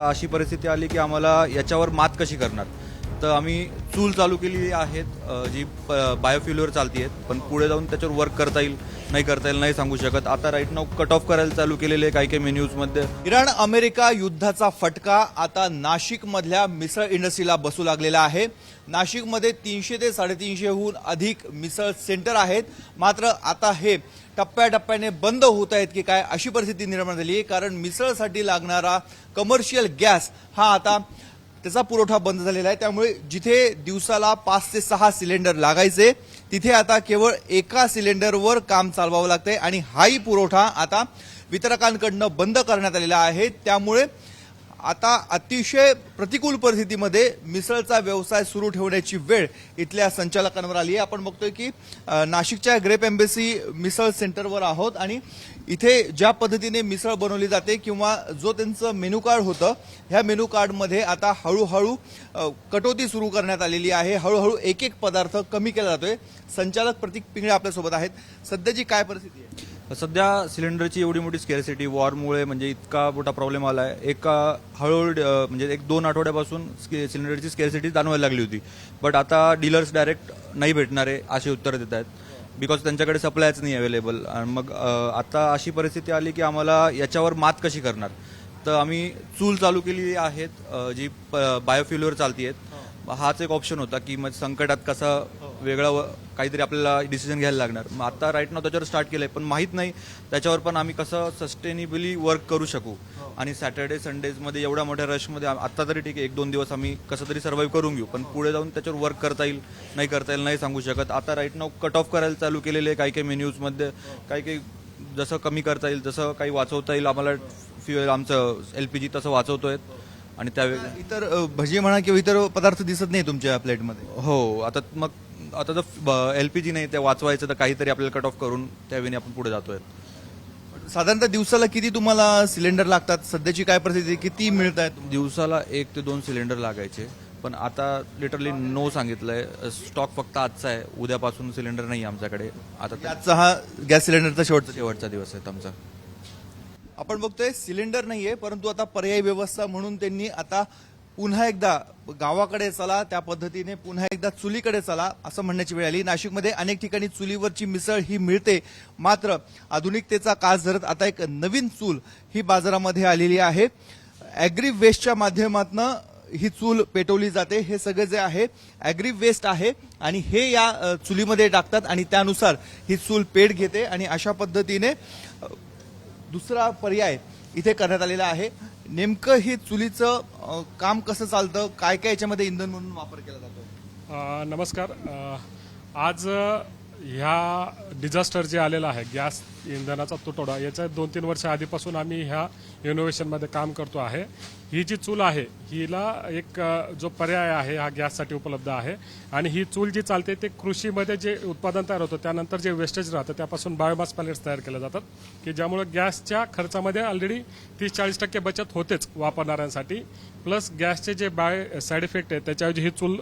अशी परिस्थिती आली की आम्हाला याच्यावर मात कशी करणार, तर आम्ही चूल चालू केली आहेत जी बायोफ्युलवर चालती आहेत, पण पुढे जाऊन त्याच्यावर वर्क करता येईल नाही सांगू शकत. आता राईट नाव कट ऑफ करायला चालू केलेले काही काही मेन्यूजमध्ये. इराण अमेरिका युद्धाचा फटका आता नाशिकमधल्या मिसळ इंडस्ट्रीला बसू लागलेला आहे. नाशिकमध्ये 300 ते 350हून अधिक मिसळ सेंटर आहेत, मात्र आता हे टप्प्याटप्प्याने बंद होत आहेत की काय अशी परिस्थिती निर्माण झाली आहे. कारण मिसळसाठी लागणारा कमर्शियल गॅस हा आता त्याचा पुरवठा बंद झालेला आहे. त्यामुळे जिथे दिवसाला 5 ते 6 सिलेंडर लागायचे तिथे आता केवळ एका सिलेंडरवर काम चालवावं लागतंय आणि हाही पुरवठा आता वितरकांकडनं बंद करण्यात आलेला आहे. त्यामुळे आता अतिशय प्रतिकूल परिस्थितीमध्ये मिसळचा व्यवसाय सुरू ठेवण्याची वेळ इथल्या संचालकांवर आली आहे. आपण बघतोय की नाशिकच्या ग्रेप एम्बेसी मिसळ सेंटरवर आहोत आणि इथे ज्या पद्धतीने मिसळ बनवली जाते किंवा जो त्यांचं मेनू कार्ड होतं, ह्या मेनू कार्डमध्ये आता हळूहळू कटोती सुरू करण्यात आलेली आहे. हळूहळू एक एक पदार्थ कमी केला जातोय. संचालक प्रतीक पिंगळे आपल्यासोबत आहेत. सध्याची काय परिस्थिती आहे? सध्या सिलेंडरची एवढी मोठी स्कॅरसिटी वॉरमुळे म्हणजे इतका मोठा प्रॉब्लेम आला आहे. हळूहळू म्हणजे 1-2 आठवड्यापासून सिलेंडरची स्कॅरसिटी जाणवायला लागली होती. बट आता डीलर्स डायरेक्ट नाही भेटणार आहे असे उत्तर देत आहेत, बिकॉज त्यांच्याकडे सप्लायच नाही अवेलेबल. मग आता अशी परिस्थिती आली की आम्हाला याच्यावर मात कशी करणार, तर आम्ही चूल चालू केली आहेत जी बायोफ्युलवर चालती आहेत. हाच एक ऑप्शन होता की मग संकटात कसा वेगळा काहीतरी आपल्याला डिसिजन घ्यायला लागणार. मग आता राईट नाव त्याच्यावर स्टार्ट केलंय, पण माहीत नाही त्याच्यावर पण आम्ही कसं सस्टेनेबली वर्क करू शकू. आणि सॅटर्डे संडेजमध्ये एवढ्या मोठ्या रशमध्ये आता तरी ठीक आहे 1-2 दिवस आम्ही कसं तरी सर्व्हाइव्ह करून घेऊ, पण पुढे जाऊन त्याच्यावर वर्क करता येईल नाही सांगू शकत. आता राईट नाव कट ऑफ करायला चालू केलेले काही काही मेन्यूजमध्ये काही जसं कमी करता येईल, जसं काही वाचवता येईल आम्हाला फ्युएल आमचं LPG तसं वाचवतोय. आणि त्यावेळी इतर भजी म्हणा किंवा इतर पदार्थ दिसत नाही तुमच्या प्लेटमध्ये. हो, आता जर LPG नाही ते वाचवायचं तर काहीतरी आपल्याला कट ऑफ करून त्यावेळी आपण पुढे जातोय. साधारणतः दिवसाला किती तुम्हाला सिलेंडर लागतात? सध्याची काय परिस्थिती, किती मिळत आहेत? दिवसाला 1 ते 2 सिलेंडर लागायचे, पण आता लिटरली नो सांगितलंय. स्टॉक फक्त आजचा आहे, उद्यापासून सिलेंडर नाही आमच्याकडे. आता आजचा हा गॅस सिलेंडरचा शेवटचा दिवस आहे आमचा. आपण बघतोय सिलेंडर नाहीये, परंतु आता पर्यायी व्यवस्था म्हणून त्यांनी आता पुन्हा एकदा गावाकडे चला, त्या पद्धतीने पुन्हा एकदा चुलीकडे चला असं म्हणण्याची वेळ आली. नाशिकमध्ये अनेक ठिकाणी चुलीवरची मिसळ ही मिळते, मात्र आधुनिकतेचा कास धरत आता एक नवीन चूल ही बाजारामध्ये आलेली आहे. ॲग्री वेस्टच्या माध्यमातून ही चूल पेटवली जाते. हे सगळे जे आहे ॲग्री वेस्ट आहे आणि हे या चुलीमध्ये टाकतात आणि त्यानुसार ही चूल पेट घेते आणि अशा पद्धतीने दुसरा पर्याय इथे करण्यात आलेला आहे. नेमकं ही चुलीचं काम कसं चालतं, काय काय याच्यामध्ये इंधन म्हणून वापर केला जातो? नमस्कार. आज ह्या डिझास्टर जे आलेला आहे गॅस इंधनाचा तुटवडा, याच्या 2-3 वर्ष आधीपासून आम्ही ह्या इनोव्हेशनमध्ये काम करतो आहे. ही जी चूल आहे हिला एक जो पर्याय आहे हा गॅससाठी उपलब्ध आहे आणि ही चूल जी चालते ते कृषीमध्ये जे उत्पादन तयार होतं त्यानंतर जे वेस्टेज राहतं त्यापासून बायोमास पॅलेट्स तयार केले जातात की ज्यामुळे गॅसच्या खर्चामध्ये ऑलरेडी 30-40% बचत होतेच वापरणाऱ्यांसाठी. प्लस गॅसचे जे साईड इफेक्ट आहेत त्याच्याऐवजी ही चूल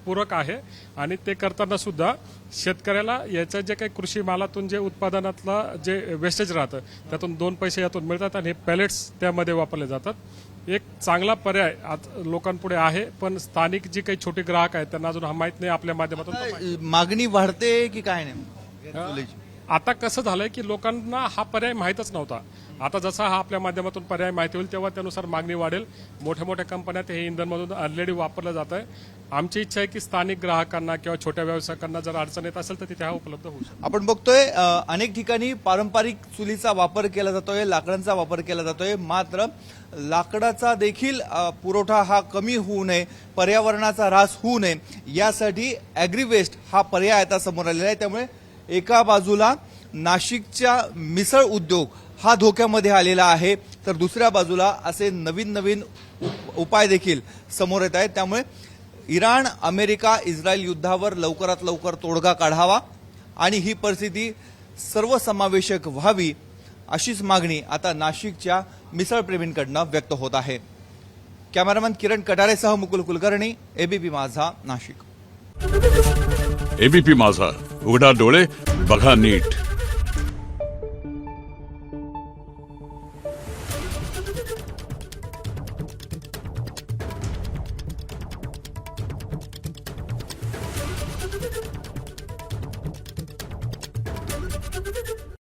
पूरक आहे आणि ते करताना सुद्धा शेतकऱ्याला याच्या जे काही कृषी मालातून जे उत्पादनातला जे वेस्टेज राहतं त्यातून 2 पैसे यातून मिळतात आणि हे पॅलेट्स त्यामध्ये वापरले जातात. एक चांगला पर्याय आज लोकांपुढे आहे, पण स्थानिक जी काही छोटे ग्राहक आहेत त्यांना अजून हा माहित नाही. आपल्या माध्यमातून मागणी वाढते की काय नाही? आता कसं झालंय की लोकांना हा पर्याय माहीतच नव्हता. आता जसा हा आपल्या माध्यमातून पर्याय माहिती होईल तेव्हा त्यानुसार मागणी वाढेल. मोठ्या मोठ्या कंपन्यात हे इंधनमधून ऑलरेडी वापरलं जात आहे. आमची इच्छा आहे की स्थानिक ग्राहकांना किंवा छोट्या व्यावसायिकांना जर अडचण येत असेल तर तिथे हा उपलब्ध होऊ शकतो. आपण बघतोय अनेक ठिकाणी पारंपरिक चुलीचा वापर केला जातोय, लाकडांचा वापर केला जातोय, मात्र लाकडाचा देखील पुरवठा हा कमी होऊ नये, पर्यावरणाचा ऱ्हास होऊ नये यासाठी ॲग्री वेस्ट हा पर्याय आता समोर आलेला आहे. त्यामुळे एका बाजूला नाशिकच्या मिसळ उद्योग हा धोक्यामध्ये आलेला आहे, तर दुसऱ्या बाजूला असे नवीन उपाय देखील समोर येत आहेत. त्यामुळे इराण अमेरिका इस्रायल युद्धावर लवकरात लवकर तोडगा काढावा आणि ही परिस्थिती सर्वसमावेशक व्हावी अशीच मागणी आता नाशिकच्या मिसळप्रेमींकडनं व्यक्त होत आहे. कॅमेरामॅन किरण कटारेसह मुकुल कुलकर्णी, ABP माझा, नाशिक. ABP माझा, उघडा डोळे बघा नीट.